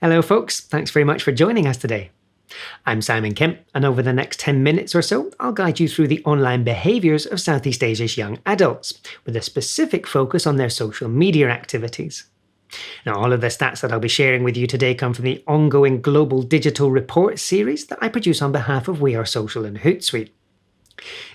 Hello folks, thanks very much for joining us today. I'm Simon Kemp, and over the next 10 minutes or so, I'll guide you through the online behaviours of Southeast Asia's young adults, with a specific focus on their social media activities. Now, all of the stats that I'll be sharing with you today come from the ongoing Global Digital Report series that I produce on behalf of We Are Social and Hootsuite.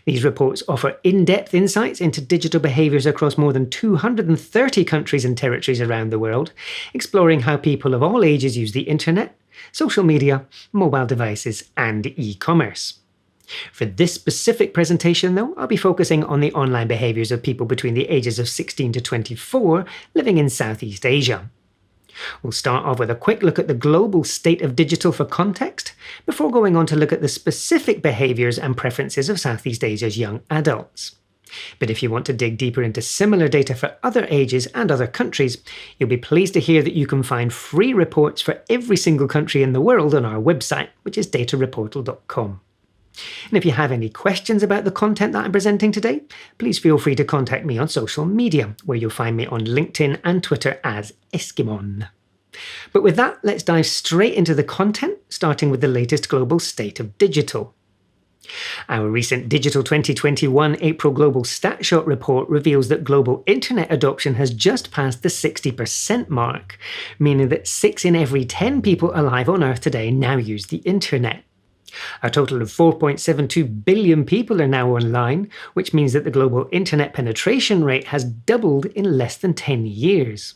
These reports offer in-depth insights into digital behaviours across more than 230 countries and territories around the world, exploring how people of all ages use the internet, social media, mobile devices, and e-commerce. For this specific presentation, though, I'll be focusing on the online behaviours of people between the ages of 16 to 24 living in Southeast Asia. We'll start off with a quick look at the global state of digital for context, before going on to look at the specific behaviours and preferences of Southeast Asia's young adults. But if you want to dig deeper into similar data for other ages and other countries, you'll be pleased to hear that you can find free reports for every single country in the world on our website, which is datareportal.com. And if you have any questions about the content that I'm presenting today, please feel free to contact me on social media, where you'll find me on LinkedIn and Twitter as Eskimon. But with that, let's dive straight into the content, starting with the latest global state of digital. Our recent Digital 2021 April Global Statshot report reveals that global internet adoption has just passed the 60% mark, meaning that 6 in every 10 people alive on Earth today now use the internet. A total of 4.72 billion people are now online, which means that the global internet penetration rate has doubled in less than 10 years.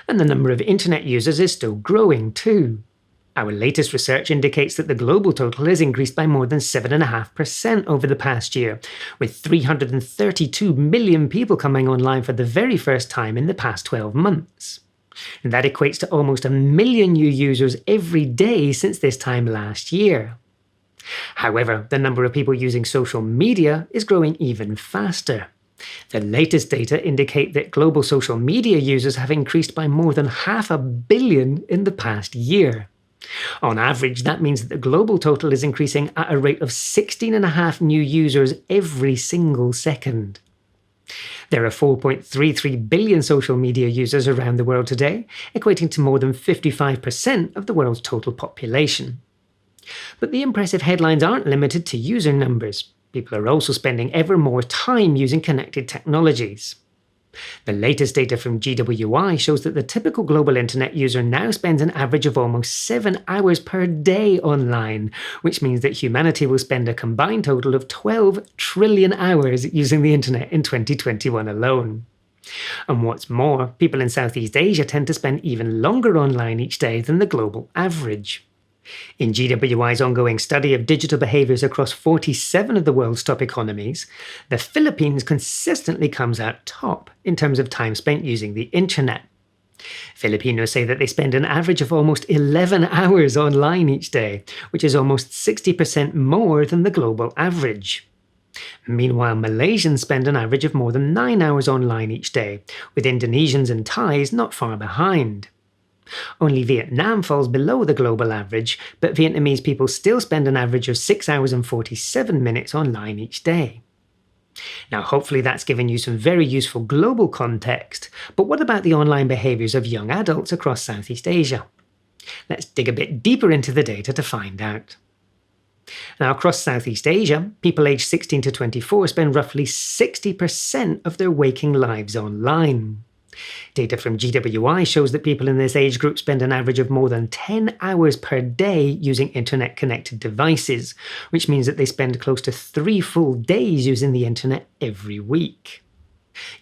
And the number of internet users is still growing too. Our latest research indicates that the global total has increased by more than 7.5% over the past year, with 332 million people coming online for the very first time in the past 12 months. And that equates to almost 1 million new users every day since this time last year. However, the number of people using social media is growing even faster. The latest data indicate that global social media users have increased by more than 500 million in the past year. On average, that means that the global total is increasing at a rate of 16.5 new users every single second. There are 4.33 billion social media users around the world today, equating to more than 55% of the world's total population. But the impressive headlines aren't limited to user numbers. People are also spending ever more time using connected technologies. The latest data from GWI shows that the typical global internet user now spends an average of almost 7 hours per day online, which means that humanity will spend a combined total of 12 trillion hours using the internet in 2021 alone. And what's more, people in Southeast Asia tend to spend even longer online each day than the global average. In GWI's ongoing study of digital behaviours across 47 of the world's top economies, the Philippines consistently comes out top in terms of time spent using the internet. Filipinos say that they spend an average of almost 11 hours online each day, which is almost 60% more than the global average. Meanwhile, Malaysians spend an average of more than 9 hours online each day, with Indonesians and Thais not far behind. Only Vietnam falls below the global average, but Vietnamese people still spend an average of 6 hours and 47 minutes online each day. Now, hopefully that's given you some very useful global context, but what about the online behaviours of young adults across Southeast Asia? Let's dig a bit deeper into the data to find out. Now, across Southeast Asia, people aged 16 to 24 spend roughly 60% of their waking lives online. Data from GWI shows that people in this age group spend an average of more than 10 hours per day using internet-connected devices, which means that they spend close to 3 full days using the internet every week.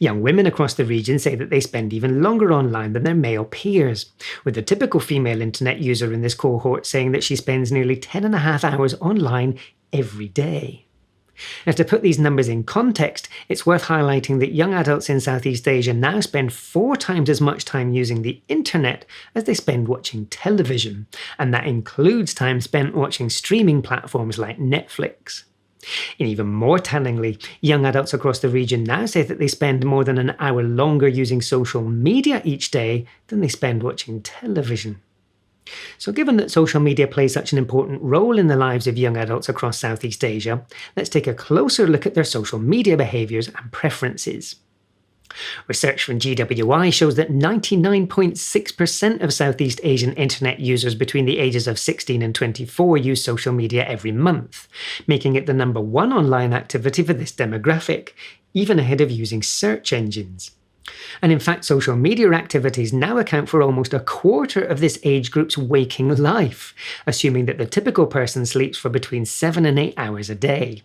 Young women across the region say that they spend even longer online than their male peers, with the typical female internet user in this cohort saying that she spends nearly 10.5 hours online every day. Now, to put these numbers in context, it's worth highlighting that young adults in Southeast Asia now spend 4 times as much time using the internet as they spend watching television, and that includes time spent watching streaming platforms like Netflix. And even more tellingly, young adults across the region now say that they spend more than an hour longer using social media each day than they spend watching television. So given that social media plays such an important role in the lives of young adults across Southeast Asia, let's take a closer look at their social media behaviours and preferences. Research from GWI shows that 99.6% of Southeast Asian internet users between the ages of 16 and 24 use social media every month, making it the #1 online activity for this demographic, even ahead of using search engines. And in fact, social media activities now account for almost a quarter of this age group's waking life, assuming that the typical person sleeps for between 7 and 8 hours a day.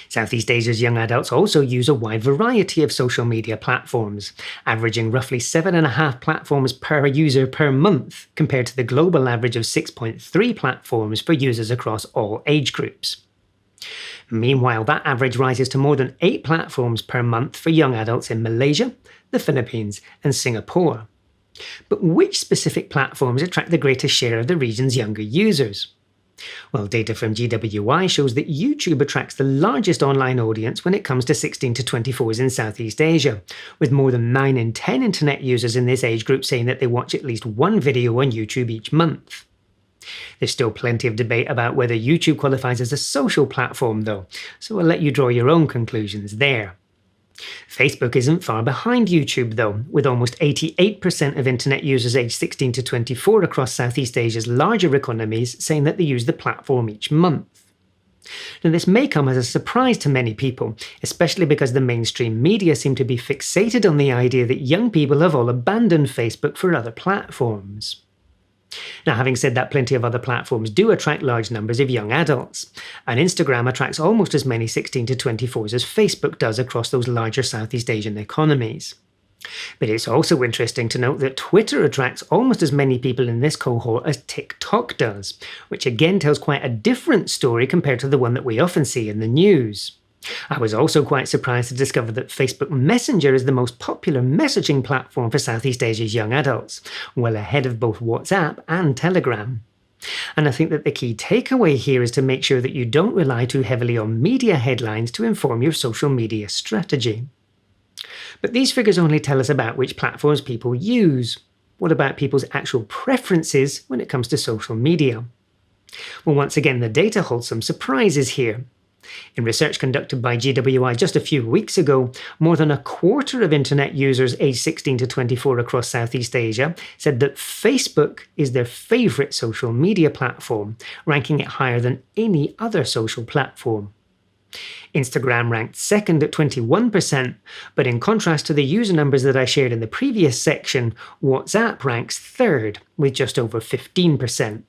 Southeast Asia's young adults also use a wide variety of social media platforms, averaging roughly 7.5 platforms per user per month, compared to the global average of 6.3 platforms for users across all age groups. Meanwhile, that average rises to more than 8 platforms per month for young adults in Malaysia, the Philippines, and Singapore. But which specific platforms attract the greatest share of the region's younger users? Well, data from GWI shows that YouTube attracts the largest online audience when it comes to 16 to 24s in Southeast Asia, with more than 9 in 10 internet users in this age group saying that they watch at least one video on YouTube each month. There's still plenty of debate about whether YouTube qualifies as a social platform, though, so I'll let you draw your own conclusions there. Facebook isn't far behind YouTube, though, with almost 88% of internet users aged 16 to 24 across Southeast Asia's larger economies saying that they use the platform each month. Now, this may come as a surprise to many people, especially because the mainstream media seem to be fixated on the idea that young people have all abandoned Facebook for other platforms. Now, having said that, plenty of other platforms do attract large numbers of young adults, and Instagram attracts almost as many 16 to 24s as Facebook does across those larger Southeast Asian economies. But it's also interesting to note that Twitter attracts almost as many people in this cohort as TikTok does, which again tells quite a different story compared to the one that we often see in the news. I was also quite surprised to discover that Facebook Messenger is the most popular messaging platform for Southeast Asia's young adults, well ahead of both WhatsApp and Telegram. And I think that the key takeaway here is to make sure that you don't rely too heavily on media headlines to inform your social media strategy. But these figures only tell us about which platforms people use. What about people's actual preferences when it comes to social media? Well, once again, the data holds some surprises here. In research conducted by GWI just a few weeks ago, more than a quarter of internet users aged 16 to 24 across Southeast Asia said that Facebook is their favourite social media platform, ranking it higher than any other social platform. Instagram ranked second at 21%, but in contrast to the user numbers that I shared in the previous section, WhatsApp ranks third with just over 15%.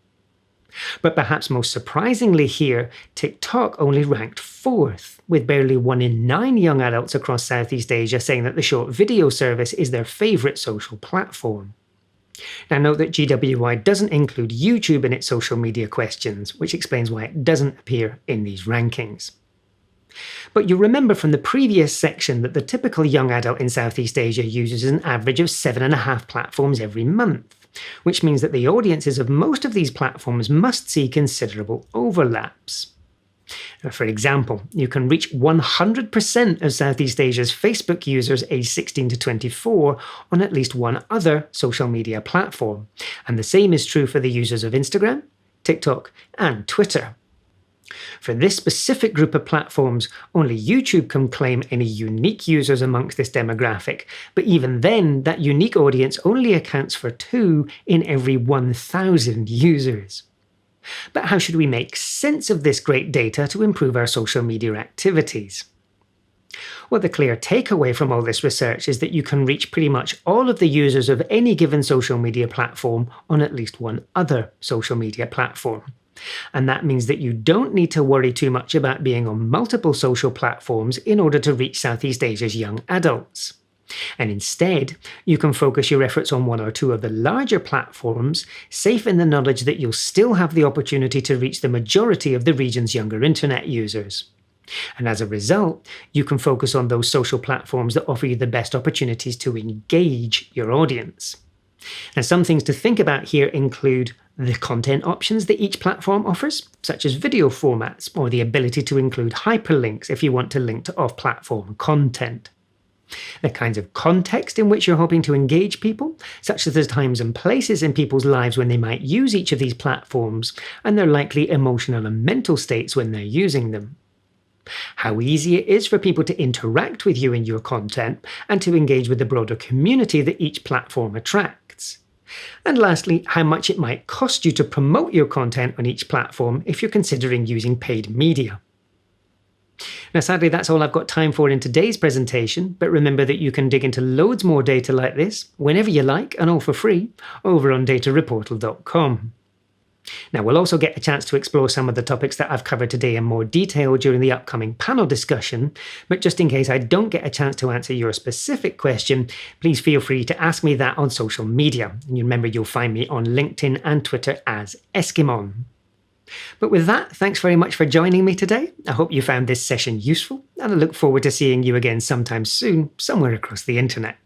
But perhaps most surprisingly here, TikTok only ranked fourth, with barely 1 in 9 young adults across Southeast Asia saying that the short video service is their favourite social platform. Now note that GWI doesn't include YouTube in its social media questions, which explains why it doesn't appear in these rankings. But you remember from the previous section that the typical young adult in Southeast Asia uses an average of 7.5 platforms every month, which means that the audiences of most of these platforms must see considerable overlaps. For example, you can reach 100% of Southeast Asia's Facebook users aged 16 to 24 on at least one other social media platform, and the same is true for the users of Instagram, TikTok, and Twitter. For this specific group of platforms, only YouTube can claim any unique users amongst this demographic, but even then, that unique audience only accounts for 2 in every 1,000 users. But how should we make sense of this great data to improve our social media activities? Well, the clear takeaway from all this research is that you can reach pretty much all of the users of any given social media platform on at least one other social media platform. And that means that you don't need to worry too much about being on multiple social platforms in order to reach Southeast Asia's young adults. And instead, you can focus your efforts on 1 or 2 of the larger platforms, safe in the knowledge that you'll still have the opportunity to reach the majority of the region's younger internet users. And as a result, you can focus on those social platforms that offer you the best opportunities to engage your audience. Now, some things to think about here include the content options that each platform offers, such as video formats or the ability to include hyperlinks if you want to link to off-platform content. The kinds of context in which you're hoping to engage people, such as the times and places in people's lives when they might use each of these platforms, and their likely emotional and mental states when they're using them. how easy it is for people to interact with you and your content, and to engage with the broader community that each platform attracts. And lastly, how much it might cost you to promote your content on each platform if you're considering using paid media. Now, sadly, that's all I've got time for in today's presentation, but remember that you can dig into loads more data like this whenever you like, and all for free, over on datareportal.com. Now, we'll also get a chance to explore some of the topics that I've covered today in more detail during the upcoming panel discussion, but just in case I don't get a chance to answer your specific question, please feel free to ask me that on social media. And you remember you'll find me on LinkedIn and Twitter as Eskimon. But with that, thanks very much for joining me today. I hope you found this session useful, and I look forward to seeing you again sometime soon, somewhere across the internet.